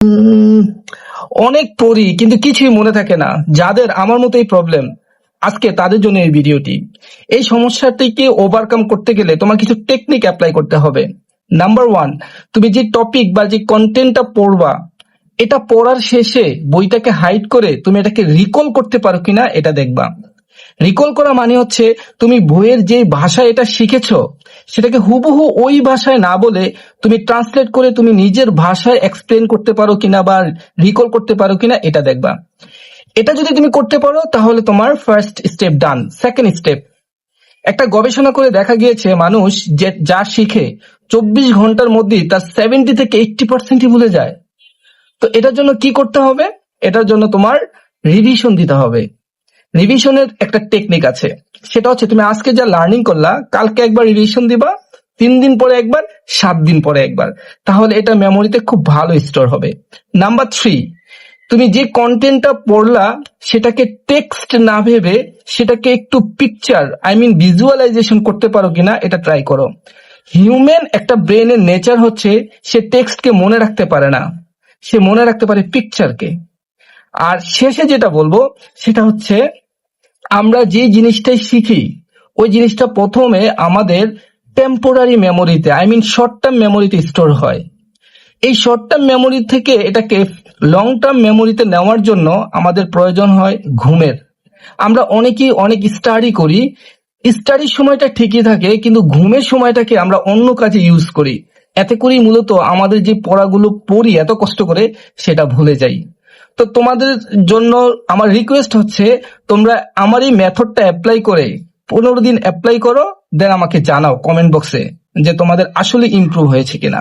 উম, অনেক পড়ি কিন্তু কিছুই মনে থাকে না। যাদের আমার মতো এই প্রবলেম, আজকে তাদের জন্য এই ভিডিওটি। এই সমস্যাটিকে ওভারকাম করতে গেলে তোমার কিছু টেকনিক অ্যাপ্লাই করতে হবে। নাম্বার ওয়ান, তুমি যে টপিক বা যে কন্টেন্টটা পড়বা, এটা পড়ার শেষে বইটাকে হাইড করে তুমি এটাকে রিকল করতে পারো কিনা এটা দেখবা। রিকল করা মানে হচ্ছে তুমি বইয়ের যে ভাষায় এটা শিখেছো সেটাকে হুবহু ওই ভাষায় না বলে তুমি ট্রান্সলেট করে তুমি নিজের ভাষায় এক্সপ্লেন করতে পারো কিনা বা রিকল করতে পারো কিনা এটা দেখবা। এটা যদি তুমি করতে পারো তাহলে তোমার ফার্স্ট স্টেপ ডান। সেকেন্ড স্টেপ, একটা গবেষণা করে দেখা গিয়েছে মানুষ যে যা শিখে 24 ঘন্টার মধ্যেই তার 70 থেকে 80% ভুলে যায়। তো এটার জন্য কি করতে হবে? এটার জন্য তোমার রিভিশন দিতে হবে। রিভিশনের একটা টেকনিক আছে, সেটা হচ্ছে তুমি আজকে যা লার্নিং করলা কালকে একবার রিভিশন দিবা, 3 দিন পরে একবার, 7 দিন পরে একবার, তাহলে এটা মেমোরিতে খুব ভালো স্টোর হবে। নাম্বার 3, তুমি যে কন্টেন্টটা পড়লা সেটাকে টেক্সট না ভেবে সেটাকে একটু পিকচার ভিজুয়ালাইজেশন করতে পারো কিনা এটা ট্রাই করো। হিউম্যান একটা ব্রেনের নেচার হচ্ছে সে টেক্সটকে মনে রাখতে পারে না, সে মনে রাখতে পারে পিকচারকে। আর শেষে যেটা বলবো সেটা হচ্ছে আমরা যে জিনিসটাই শিখি ওই জিনিসটা প্রথমে আমাদের টেম্পোরারি মেমোরিতে শর্ট টার্ম মেমোরিতে স্টোর হয়। এই শর্ট টার্ম মেমোরি থেকে এটাকে লং টার্ম মেমোরিতে নেওয়ার জন্য আমাদের প্রয়োজন হয় ঘুমের। আমরা অনেকেই অনেক স্টাডি করি, স্টাডির সময়টা ঠিকই থাকে কিন্তু ঘুমের সময়টাকে আমরা অন্য কাজে ইউজ করি। এতে করেই মূলত আমাদের যে পড়াগুলো পড়ি এত কষ্ট করে সেটা ভুলে যাই। তো তোমাদের জন্য আমার রিকোয়েস্ট হচ্ছে তোমরা আমার এই মেথডটা অ্যাপ্লাই করে 15 দিন অ্যাপ্লাই করো, দেন আমাকে জানাও কমেন্ট বক্সে যে তোমাদের আসলে ইমপ্রুভ হয়েছে কিনা।